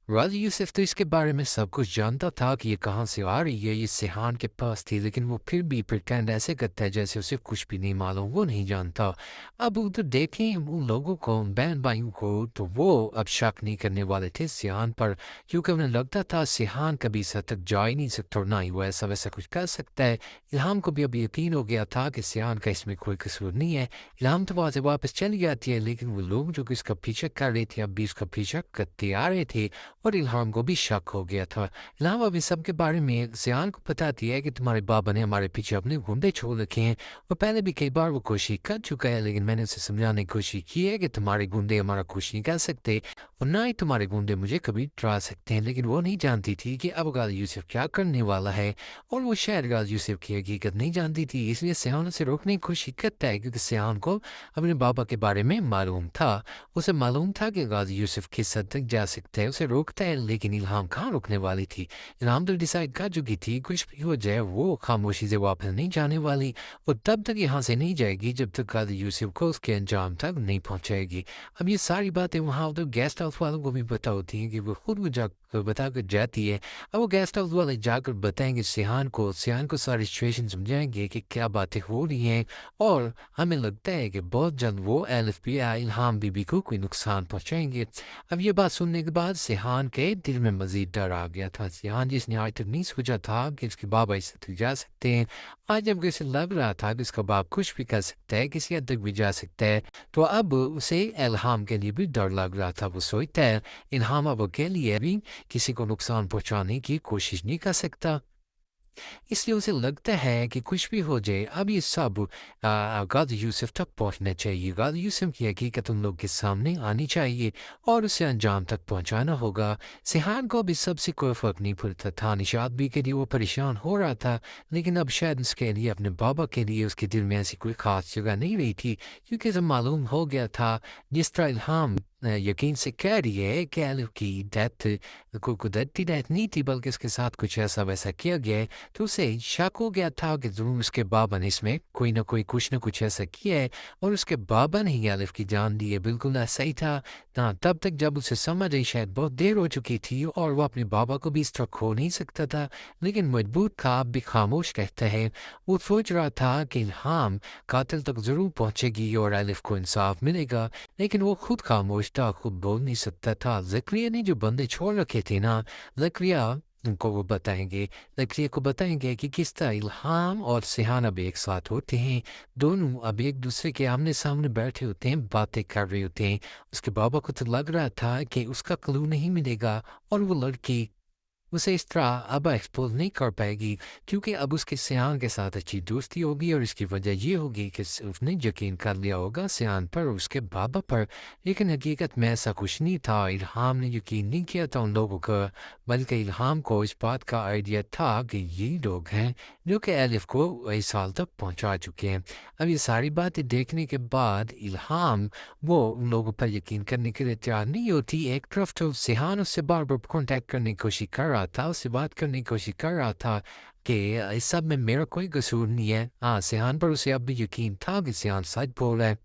गाजी यूसुफ तो इसके बारे में सब कुछ जानता था कि ये कहाँ से आ रही है, ये सिहान के पास थी, लेकिन वो फिर भी प्रिटेंड ऐसे करता है जैसे उसे कुछ भी नहीं मालूम, वो नहीं जानता। अब उधर देखें उन लोगों को, बहन भाइयों को, तो वो अब शक नहीं करने वाले थे सिहान पर, क्योंकि उन्हें लगता था सिहान कभी इस हद तक जा ही नहीं सकता, और ना ही वो ऐसा वैसा कुछ कर सकता है। इल्हाम को भी अब यकीन हो गया था कि सिहान का इसमें कोई कसूर नहीं है। इल्हाम तो वहाँ से वापस चली जाती है, लेकिन वो लोग जो कि इसका पीछा कर रहे थे अब भी इसका पीछा करते आ रहे थे, और इल्हाम को भी शक हो गया था। इल्हाम अब इस सब के बारे में सियान को बताती है कि तुम्हारे बाबा ने हमारे पीछे अपने गुंडे छोड़ रखे हैं, और पहले भी कई बार वो कोशिश कर चुका है, लेकिन मैंने उसे समझाने की कोशिश की है कि तुम्हारे गुंडे हमारा कुछ नहीं कर सकते, और ना ही तुम्हारे गुंडे मुझे कभी डरा सकते हैं। लेकिन वो नहीं जानती थी कि अब गाजी यूसुफ क्या करने वाला है, और वो शायद गाजी यूसुफ की हकीकत नहीं जानती थी, इसलिए सियान उसे रोकने की कोशिश करता है, क्योंकि सियान को अपने बाबा के बारे में मालूम था। उसे मालूम था कि गाजी यूसुफ किस हद तक जा सकते हैं, उसे रोकता है, लेकिन इल्हाम कहाँ रुकने वाली थी। इल्हाम तो डिसाइड कर चुकी थी कुछ भी हो जाए वो खामोशी से वापस नहीं जाने वाली, और तब तक यहाँ से नहीं जाएगी जब तक गाजी यूसुफ को उसके अंजाम तक नहीं पहुँचाएगी। अब ये सारी बातें वहाँ उधर गेस्ट हाउस वालों को भी पता होती हैं कि वो खुद बता कर जाती है। अब वो गेस्ट हाउस वाले जाकर बताएंगे सिहान को सारी सिचुएशन समझाएंगे कि क्या बातें हो रही हैं, और हमें लगता है कि बहुत जल्द वो एलिफ भी या इल्हाम बीबी को कोई नुकसान पहुंचाएंगे। अब ये बात सुनने के बाद सिहान के दिल में मजीद डर आ गया था। सिहान जिसने आज तक नहीं सोचा था कि उसके बाबा इससे तक जा सकते हैं, आज जब उसे लग रहा था कि उसका बाप कुछ भी कर सकता है, किसी हद तक भी जा सकता है, तो अब उसे इल्हाम के लिए भी डर लग रहा था। वो सोचता है इल्हाम अब अकेले लिए भी किसी को नुकसान पहुंचाने की कोशिश नहीं कर सकता, इसलिए उसे लगता है कि कुछ भी हो जाए अब ये सब गाजी यूसुफ तक पहुंचना चाहिए। गाजी यूसुफ की हकीकत उन लोग के सामने आनी चाहिए और उसे अंजाम तक पहुंचाना होगा। सिहान को भी सबसे कोई फर्क नहीं पड़ता था। निशात भी के लिए वो परेशान हो रहा था, लेकिन अब शायद उसके लिए अपने बाबा के लिए उसके दिल में ऐसी कोई खास जगह नहीं रही थी, क्योंकि जब मालूम हो गया था जिस तरह इल्हाम यकीन से कह रही है कि एलिफ की डेथ कोई कुदरती डेथ नहीं थी, बल्कि उसके साथ कुछ ऐसा वैसा किया गया है, तो उसे शक हो गया था कि ज़रूर उसके बाबा ने इसमें कोई ना कोई कुछ ना कुछ ऐसा किया है और उसके बाबा ने ही एलिफ की जान दी है। बिल्कुल ऐसा ही था ना, तब तक जब उसे समझ आई शायद बहुत देर हो चुकी थी और वो अपने बाबा को भी इस तरह खो नहीं सकता था, लेकिन मजबूत था, अब भी खामोश रहता है। वो सोच रहा था कि इल्हाम कातिल तक ज़रूर पहुँचेगी और एलिफ को इंसाफ मिलेगा, लेकिन वो खुद खामोश था, खुद बोल नहीं सकता था। ज़करिया ने जो बंदे छोड़ रखे थे ना, ज़करिया को बताएंगे कि किस तरह इल्हाम और सिहान अब एक साथ होते हैं। दोनों अब एक दूसरे के आमने सामने बैठे होते हैं, बातें कर रहे होते हैं। उसके बाबा को तो लग रहा था कि उसका क्लू नहीं मिलेगा और वो लड़की उसे इस तरह अब एक्सपोज नहीं कर पाएगी, क्योंकि अब उसके सियान के साथ अच्छी दोस्ती होगी और इसकी वजह ये होगी कि उसने यकीन कर लिया होगा सियान पर और उसके बाबा पर। लेकिन हकीकत में ऐसा कुछ नहीं था। इल्हाम ने यकीन नहीं किया था उन लोगों का, बल्कि इल्हाम को इस बात का आइडिया था कि ये लोग हैं जो कि एलिफ को इस साल तक पहुंचा चुके हैं। अब ये सारी बातें देखने के बाद इल्हाम वो उन लोगों पर यकीन करने के लिए तैयार नहीं होती। एक तरफ तो सिहान उससे बार बार कॉन्टैक्ट करने की कोशिश कर रहा था, उससे बात करने की कोशिश कर रहा था कि इस सब में मेरा कोई कसूर नहीं है। हाँ, सिहान पर उसे अब भी यकीन था कि सिहान सच बोल रहा है,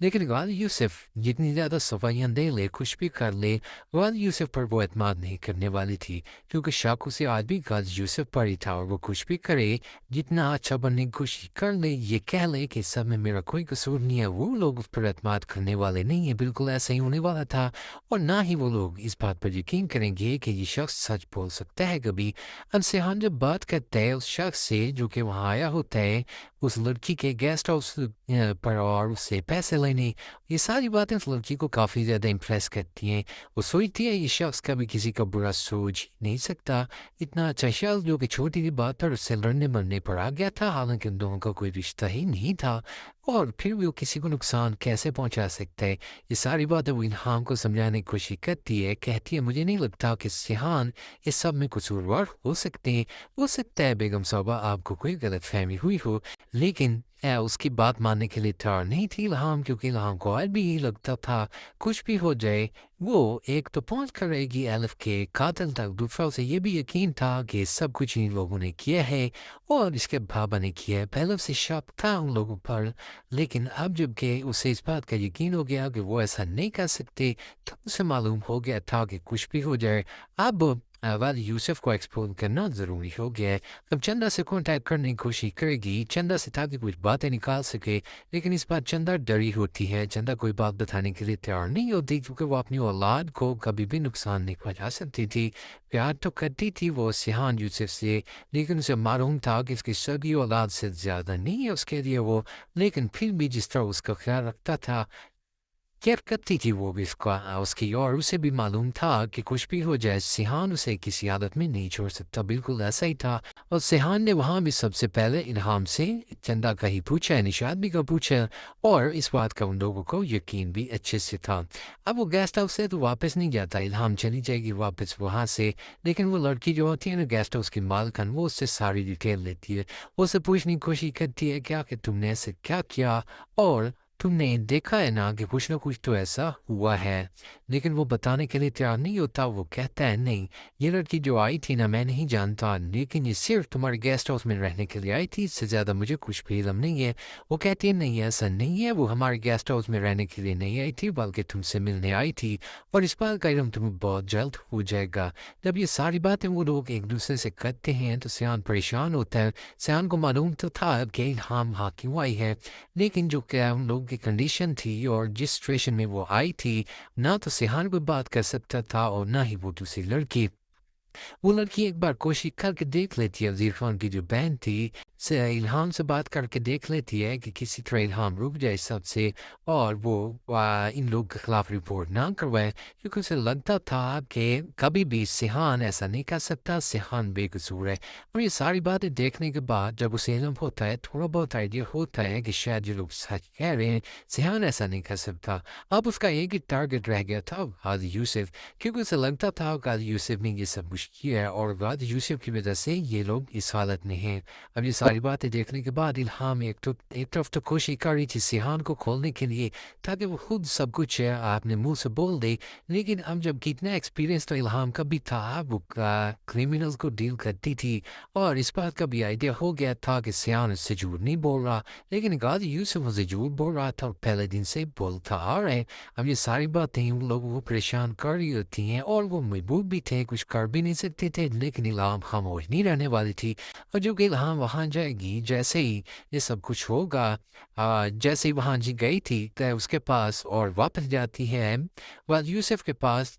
लेकिन गाजी यूसुफ जितनी ज़्यादा सफाइयाँ दे ले, कुछ भी कर ले, गाजी यूसुफ पर वो एतमाद नहीं करने वाली थी, क्योंकि शक उसे आज भी गाजी यूसुफ पर ही था। और वो कुछ भी करे, जितना अच्छा बनने की कोशिश कर ले, ये कह ले कि सब में मेरा कोई कसूर नहीं है, वो लोग उस पर एतमाद करने वाले नहीं है। बिल्कुल ऐसा ही होने वाला था, और ना ही वो लोग इस बात पर यकीन करेंगे कि ये शख्स सच बोल सकता है कभी। अब सिहान जब बात करता है उस शख्स से जो कि वहाँ आया होता है उस लड़की के गेस्ट हाउस पर और उससे पैसे लेने, ये सारी बातें उस लड़की को काफ़ी ज़्यादा इम्प्रेस करती हैं। वो सोचती है ये शख्स कभी किसी का बुरा सोच नहीं सकता। इतना अच्छा शख्स जो कि छोटी सी बात पर उससे लड़ने मरने पर आ गया था, हालांकि उन दोनों का कोई रिश्ता ही नहीं था, और फिर भी वो किसी को नुकसान कैसे पहुंचा सकता है। ये सारी बातें वो इल्हाम को समझाने की कोशिश करती है, कहती है मुझे नहीं लगता कि सिहान इस सब में कसूरवार हो सकते हैं। हो सकता है बेगम साहबा आपको कोई गलत फहमी हुई हो, लेकिन उसकी बात मानने के लिए तैयार नहीं थी इल्हाम, क्योंकि इल्हाम को आज भी यही लगता था कुछ भी हो जाए वो एक तो पहुंच कर रहेगी एलिफ के कातिल तक, दूसरा उसे ये भी यकीन था कि सब कुछ इन लोगों ने किया है और इसके बाबा ने किया है। पहले उसे शक था उन लोगों पर, लेकिन अब जबकि उसे इस बात का यकीन हो गया कि वो ऐसा नहीं कर सकते, तो उसे मालूम हो गया था कि कुछ भी हो जाए अब गाजी यूसुफ को एक्सपोज करना ज़रूरी हो गया है। अब चंदा से कॉन्टैक्ट करने की कोशिश करेगी, चंदा से ताकि कुछ बातें निकाल सके, लेकिन इस बार चंदा डरी होती है। चंदा कोई बात बताने के लिए तैयार नहीं होती, क्योंकि वो अपनी औलाद को कभी भी नुकसान नहीं पहुंचा सकती थी। प्यार तो करती थी वो सिहान यूसुफ से, लेकिन उसे मालूम था कि इसकी सगी औलाद से ज़्यादा नहीं है उसके लिए वो, लेकिन फिर भी जिस तरह उसका ख्याल रखता था, केयर करती थी वो भी उसकी, और उसे भी मालूम था कि कुछ भी हो जाए सिहान उसे किसी हालत में नहीं छोड़ सकता। बिल्कुल ऐसा ही था, और सिहान ने वहाँ भी सबसे पहले इल्हाम से चंदा का ही पूछा, निशात भी का पूछा, और इस बात का उन लोगों को यकीन भी अच्छे से था। अब वो गेस्ट हाउस से तो वापस नहीं जाता, इल्हाम चली जाएगी वापस वहाँ से, लेकिन वो लड़की जो होती है ना गेस्ट हाउस की मालकन, वो उससे सारी डिटेल लेती है। वो उससे पूछने की कोशिश करती है क्या कि तुमने ऐसे क्या किया और تم نے دیکھا ہے نا کہ کچھ نہ کچھ تو ایسا ہوا ہے، لیکن وہ بتانے کے لیے تیار نہیں ہوتا۔ وہ کہتا ہے نہیں، یہ لڑکی جو آئی تھی نا میں نہیں جانتا، لیکن یہ صرف تمہارے گیسٹ ہاؤس میں رہنے کے لیے آئی تھی، اس سے زیادہ مجھے کچھ بھی علم نہیں ہے۔ وہ کہتی ہے نہیں ایسا نہیں ہے، وہ ہمارے گیسٹ ہاؤس میں رہنے کے لیے نہیں آئی تھی بلکہ تم سے ملنے آئی تھی، اور اس بات کا علم تمہیں بہت جلد ہو جائے گا۔ جب یہ ساری باتیں وہ لوگ ایک دوسرے سے کرتے ہیں تو سیان پریشان ہوتا ہے۔ سیان کو معلوم تو تھا کہ الہام ہاں کیوں آئی ہے، لیکن جو کہ ان لوگوں کی کنڈیشن تھی اور جس سچویشن میں وہ آئی تھی، نہ تو سیان کوئی بات کر سکتا تھا اور نہ ہی وہ دوسری لڑکی۔ وہ لڑکی ایک بار کوشش کر کے دیکھ لیتی ہے، وزیر خان کی جو بہن تھی الہام سے بات کر کے دیکھ لیتی ہے کہ کسی طرح الہام رک جائے سب سے اور وہ ان لوگ کے خلاف رپورٹ نہ کروائے، کیونکہ اسے لگتا تھا کہ کبھی بھی سیان ایسا نہیں کر سکتا، سیان بے قصور ہے۔ اور یہ ساری باتیں دیکھنے کے بعد جب اسے علم ہوتا ہے، تھوڑا بہت آئیڈیا ہوتا ہے کہ شاید یہ لوگ سچ کہہ رہے ہیں، سیان ایسا نہیں کر سکتا۔ اب اس کا ایک ہی ٹارگٹ رہ گیا تھا، غازی یوسف، کیونکہ اسے لگتا تھا غازی یوسف نے یہ سب کچھ کیا ہے اور غازی یوسف کی وجہ سے یہ لوگ اس حالت میں ہیں۔ اب یہ ساری باتیں دیکھنے کے بعد الہام ایک طرف تو کوشش کر رہی تھی سیان کو کھولنے کے لیے تاکہ وہ خود سب کچھ اپنے منہ سے بول دے، لیکن اب جب کتنا ایکسپیرینس تو الہام کا بھی تھا، وہ کریمنلز کو ڈیل کرتی تھی اور اس بات کا بھی آئیڈیا ہو گیا تھا کہ سیان اس سے جھوٹ نہیں بول رہا، لیکن غازی یوسف اسے جھوٹ بول رہا تھا اور پہلے دن سے بولتا آ رہا ہے۔ اب یہ ساری باتیں ان لوگوں کو پریشان کر رہی ہوتی ہیں اور وہ مجبور بھی تھے، کچھ کر بھی نہیں سکتے تھے، لیکن الہام خاموش نہیں رہنے والی تھی۔ اور جو کہ الہام وہاں جائے گی، جیسے ہی یہ سب کچھ ہوگا، جیسے ہی وہاں جی گئی تھی اس کے پاس اور واپس جاتی ہے غازی یوسف کے پاس۔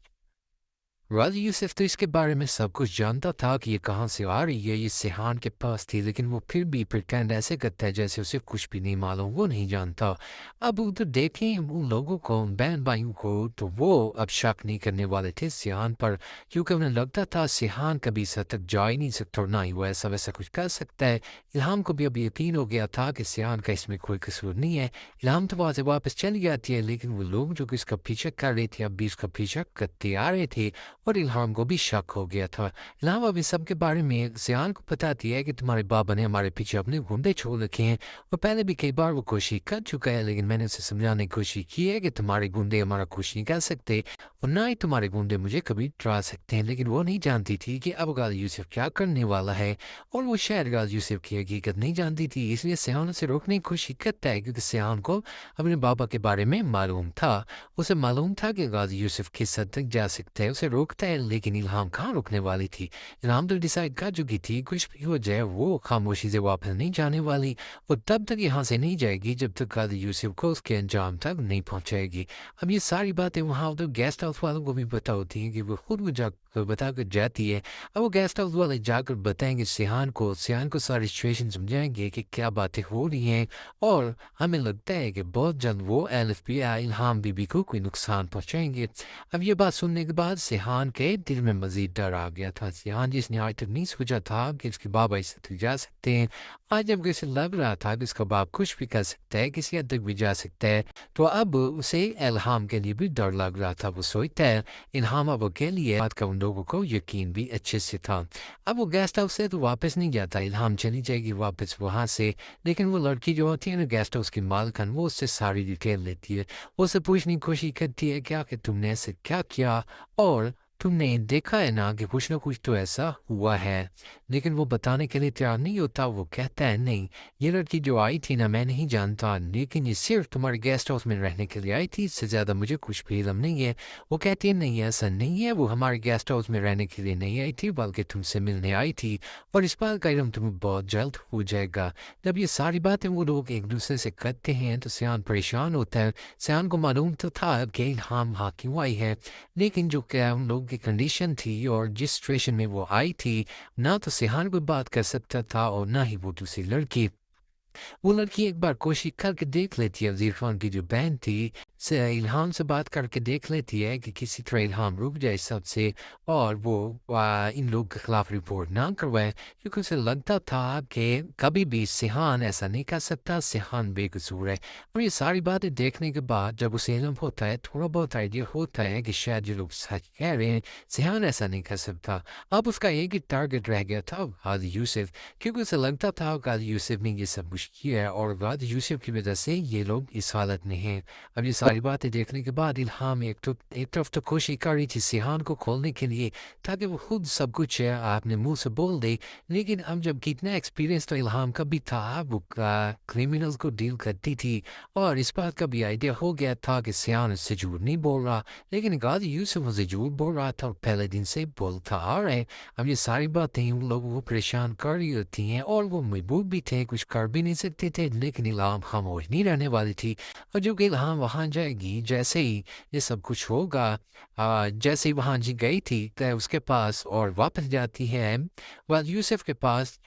غازی یوسف تو اس کے بارے میں سب کچھ جانتا تھا کہ یہ کہاں سے آ رہی ہے، یہ سیان کے پاس تھی، لیکن وہ پھر بھی پریٹینڈ ایسے کرتا ہے جیسے اسے کچھ بھی نہیں معلوم، وہ نہیں جانتا۔ اب ادھر دیکھیں ان لوگوں کو، ان بہن بھائیوں کو، تو وہ اب شک نہیں کرنے والے تھے سیان پر، کیونکہ انہیں لگتا تھا سیان کبھی اس حد تک جا ہی نہیں سکتا اور نہ ہی وہ ایسا ویسا کچھ کر سکتا ہے۔ الہام کو بھی اب یقین ہو گیا تھا کہ سیان کا اس میں کوئی قصور نہیں ہے۔ الہام تو وہاں سے واپس چلی جاتی ہے، لیکن وہ لوگ جو کہ اس کا پیچھا کر رہے تھے اب بھی اس کا پیچھا کرتے آ رہے تھے اور الہام کو بھی شک ہو گیا تھا۔ الہام اب اس سب کے بارے میں سیان کو بتاتی ہے کہ تمہارے بابا نے ہمارے پیچھے اپنے گنڈے چھوڑ رکھے ہیں، اور پہلے بھی کئی بار وہ کوشش کر چکا ہے، لیکن میں نے اسے سمجھانے کی کوشش کی ہے کہ تمہارے گنڈے ہمارا کچھ نہیں کر سکتے اور نہ ہی تمہارے گنڈے مجھے کبھی ڈرا سکتے ہیں، لیکن وہ نہیں جانتی تھی کہ اب غازی یوسف کیا کرنے والا ہے، اور وہ شاید غازی یوسف کی حقیقت نہیں جانتی تھی، اس لیے سیان اسے روکنے کی کوشش کرتا ہے، کیونکہ سیان کو اپنے بابا کے بارے میں معلوم تھا، اسے معلوم تھا کہ غازی یوسف کس حد تک جا سکتا ہے، اسے روکتا ہے، لیکن الہام کہاں رکنے والی تھی۔ الہام تو ڈیسائیڈ کر چکی تھی کچھ بھی ہو جائے وہ خاموشی سے واپس نہیں جانے والی، اور تب تک یہاں سے نہیں جائے گی جب تک غازی یوسف کو اس کے انجام تک نہیں پہنچائے گی۔ اب یہ ساری باتیں وہاں تو گیسٹ ہاؤس والوں کو بھی پتہ ہوتی ہیں کہ وہ خود وہ بتا کر جاتی ہے۔ اب وہ گیسٹ ہاؤس والے جا کر بتائیں گے سیان کو ساری سچویشن سمجھائیں گے کہ کیا باتیں ہو رہی ہیں، اور ہمیں لگتا ہے کہ بہت جلد وہ الف بھی الہام بی بی کو کوئی نقصان پہنچائیں گے۔ اب یہ بات سننے کے بعد سیان کے دل میں مزید ڈر آ گیا تھا۔ سیان جس نے آج تک نہیں سوچا تھا کہ اس کے بابا اس سے جا سکتے ہیں، آج جب اسے لگ رہا تھا کہ اس کا باپ کچھ بھی کر سکتا ہے، کسی حد تک بھی جا سکتا ہے، تو اب اسے الہام کے لیے بھی ڈر لگ رہا تھا۔ وہ سوچتا ہے الہام اب کے لیے بات کا ان لوگوں کو یقین بھی اچھے سے تھا۔ اب وہ گیسٹ ہاؤس سے تو واپس نہیں جاتا، الہام چلی جائے گی واپس وہاں سے، لیکن وہ لڑکی جو ہوتی ہے نا گیسٹ ہاؤس کی مالکن، وہ اس سے ساری ڈیٹیل لیتی ہے، وہ اسے پوچھنے کی کوشش کرتی ہے کیا کہ تم نے ایسے کیا کیا، اور تم نے دیکھا ہے نا کہ کچھ نہ کچھ تو ایسا ہوا ہے، لیکن وہ بتانے کے لیے تیار نہیں ہوتا۔ وہ کہتا ہے نہیں، یہ لڑکی جو آئی تھی نا میں نہیں جانتا، لیکن یہ صرف تمہارے گیسٹ ہاؤس میں رہنے کے لیے آئی تھی، اس سے زیادہ مجھے کچھ بھی علم نہیں ہے۔ وہ کہتی ہے نہیں ایسا نہیں ہے، وہ ہمارے گیسٹ ہاؤس میں رہنے کے لیے نہیں آئی تھی بلکہ تم سے ملنے آئی تھی، اور اس بات کا علم تمہیں بہت جلد ہو جائے گا۔ جب یہ ساری باتیں وہ لوگ ایک دوسرے سے کرتے ہیں تو سیان پریشان ہوتا ہے۔ سیان کو معلوم تو تھا کہ الہام ہاں کیوں آئی ہے، لیکن جو کہ ان لوگوں کی کنڈیشن تھی اور جس سچویشن میں وہ آئی تھی، نہ تو سیان کوئی بات کر سکتا تھا اور نہ ہی وہ دوسری لڑکی۔ وہ لڑکی ایک بار کوشش کر کے دیکھ لیتی ہے، وزیر خان کی جو بہن تھی इल्हाम से बात करके देख लेती है कि किसी तरह इल्हाम रुक जाए सबसे और वो इन लोग के खिलाफ रिपोर्ट ना करवाए, क्योंकि उसे लगता था कि कभी भी सिहान ऐसा नहीं कर सकता, सिहान बेकसूर है। और ये सारी बातें देखने के बाद जब उसे इल्म होता है, थोड़ा बहुत आइडिया होता है कि शायद ये लोग सच कह रहे हैं, सिहान ऐसा नहीं कर सकता। अब उसका एक ही टारगेट रह गया था, गाजी यूसुफ, क्योंकि उसे लगता था गाजी यूसुफ ने ये सब कुछ किया है और गाजी यूसुफ की वजह से ये लोग इस हालत में हैं। अब ये सारी बातें देखने के बाद इल्हाम एक तरफ तो कोशिश कर रही थी सिहान को खोलने के लिए ताकि वो खुद सब कुछ आपने मुंह से बोल दे, लेकिन अब जब कितना एक्सपीरियंस तो इल्हाम का भी था, वो क्रिमिनल्स को डील करती थी और इस बात का भी आइडिया हो गया था कि सिहान उससे झूठ नहीं बोल रहा, लेकिन गाजी यूसुफ उसे झूठ बोल रहा था और पहले दिन से बोलता आ रहा है। अब ये सारी बातें उन लोगों को परेशान कर रही होती हैं और वो मजबूर भी थे, कुछ कर भी नहीं सकते थे, लेकिन इल्हाम खामोश नहीं रहने वाली थी। और जो कि इल्हाम वहाँ जाएगी, जैसे ही ये सब कुछ होगा, जैसे ही वहाँ जी गई थी तो उसके पास और वापस जाती है यूसुफ के पास।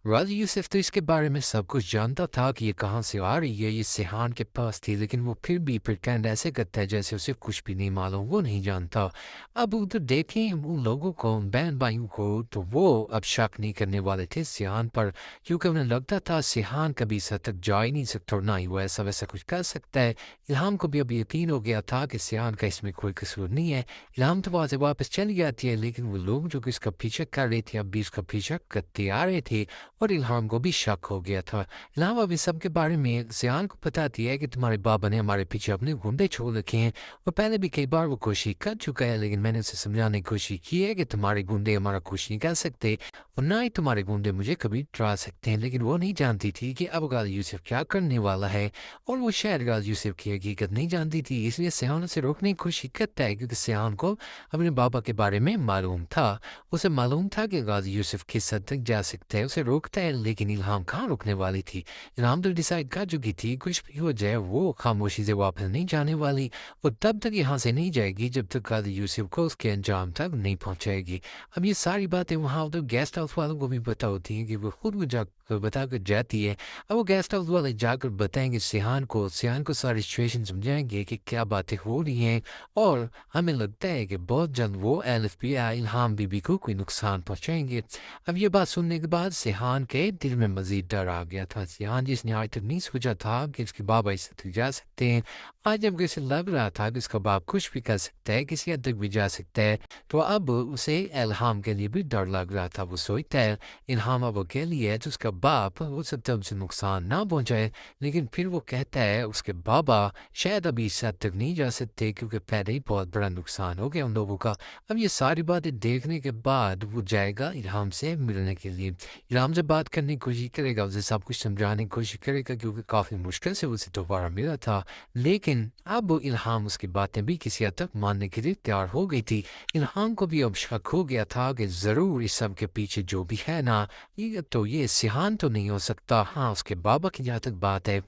यूसुफ तो इसके बारे में सब कुछ जानता था कि ये कहाँ से आ रही है, ये सिहान के पास थी, लेकिन वो फिर भी प्रिटेंड ऐसे करता है जैसे उसे कुछ भी नहीं मालूम, वो नहीं जानता। अब उधर देखें उन लोगों को, उन बहन भाइयों को, तो वो अब शक नहीं करने वाले थे सिहान पर, क्योंकि उन्हें लगता था सिहान कभी इस हद तक जा ही नहीं सकता और ना ही वो ऐसा वैसा कुछ कर सकता है। इल्हाम को भी अब यकीन हो गया था कि सिहान का इसमें कोई कसूर नहीं है। इल्हाम तो वहाँ से वापस चली जाती है, लेकिन वो लोग जो कि इसका पीछा कर रहे थे अब भी इसका पीछा करते आ रहे थे और इल्हाम को भी शक हो गया था। इल्हाम अभी सब के बारे में सिहान को बताती है कि तुम्हारे बाबा ने हमारे पीछे अपने गुंडे छोड़ रखे हैं और पहले भी कई बार वो कोशिश कर चुका है, लेकिन मैंने उसे समझाने की कोशिश की है कि तुम्हारे गुंडे हमारा कुछ नहीं कर सकते और ना ही तुम्हारे गुंडे मुझे कभी डरा सकते हैं। लेकिन वो नहीं जानती थी कि अब गाजी यूसुफ क्या करने वाला है और वो शायद गाजी यूसुफ की हकीकत नहीं जानती थी, इसलिए सिहान उसे रोकने की कोशिश करता है, क्योंकि सिहान को अपने बाबा के बारे में मालूम था। उसे मालूम था कि गाजी यूसुफ किस हद तक जा सकता है, उसे रोकता है, लेकिन इल्हाम कहाँ रुकने वाली थी। इल्हाम तो डिसाइड कर चुकी थी कुछ भी हो जाए वो खामोशी से वापस नहीं जाने वाली और तब तक यहाँ से नहीं जाएगी जब तक गाजी यूसुफ को उसके अंजाम तक नहीं पहुँचाएगी। अब ये सारी बातें वहाँ तो गेस्ट हाउस वालों को भी पता होती हैं कि वो खुद को जाकर बता कर जाती है। अब वो गेस्ट हाउस वाले जाकर बताएंगे सिहान को सारी सिचुएशन समझाएंगे कि क्या बातें हो रही हैं और हमें लगता है कि बहुत जल्द वो LFP इल्हाम बीबी को कोई नुकसान पहुँचाएंगे। अब ये बात सुनने के बाद सिहान के दिल में मजीद डर आ गया था। सिहान जिसने आज तक नहीं सोचा था कि उसके बाबा इस तक जा सकते हैं, आज जब उसे लग रहा था कि उसका बाप कुछ भी कर सकता है, किसी हद तक भी जा सकता है, तो अब उसे इल्हाम के लिए भी डर लग रहा था। वो सोचता है इल्हाम अब अकेली है तो उसका बाप वो सब तब से नुकसान ना पहुंचाए, लेकिन फिर वो कहता है उसके बाबा शायद अभी इस हद तक नहीं जा सकते क्योंकि पहले ही बहुत बड़ा नुकसान हो गया उन लोगों का। अब ये सारी बातें देखने के बाद वो जाएगा इल्हाम से मिलने के लिए, इल्हाम से बात करने की कोशिश करेगा, उसे सब कुछ समझाने की कोशिश करेगा, क्योंकि काफ़ी मुश्किल से उसे दोबारा मिला था। लेकिन अब वो इल्हाम उसकी बातें भी किसी हद तक मानने के लिए तैयार हो गई थी। इल्हाम को भी अब शक हो गया था कि ज़रूर इस सब के पीछे जो भी है ना, ये सिहान तो नहीं हो सकता। हाँ, उसके बाबा की जहाँ तक बात है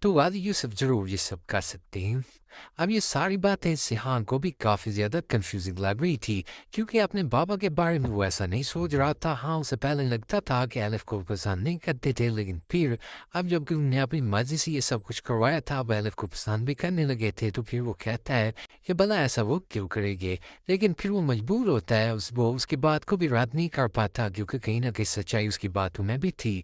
तो गाजी यूसुफ ज़रूर ये सब कर सकते हैं। अब ये सारी बातें सिहान को भी काफ़ी ज़्यादा कंफ्यूजिंग लग रही थी, क्योंकि अपने बाबा के बारे में वो ऐसा नहीं सोच रहा था। हाँ, उसे पहले लगता था कि एलिफ को पसंद नहीं करते थे, लेकिन फिर अब जब उन्होंने अपनी मर्जी से ये सब कुछ करवाया था, अब एलिफ को पसंद भी करने लगे थे, तो फिर वो कहता है कि भला ऐसा वो क्यों करेंगे। लेकिन फिर वो मजबूर होता है, वो उसकी बात को भी रद्द नहीं कर पाता, क्योंकि कहीं ना कहीं सच्चाई उसकी बातों में भी थी।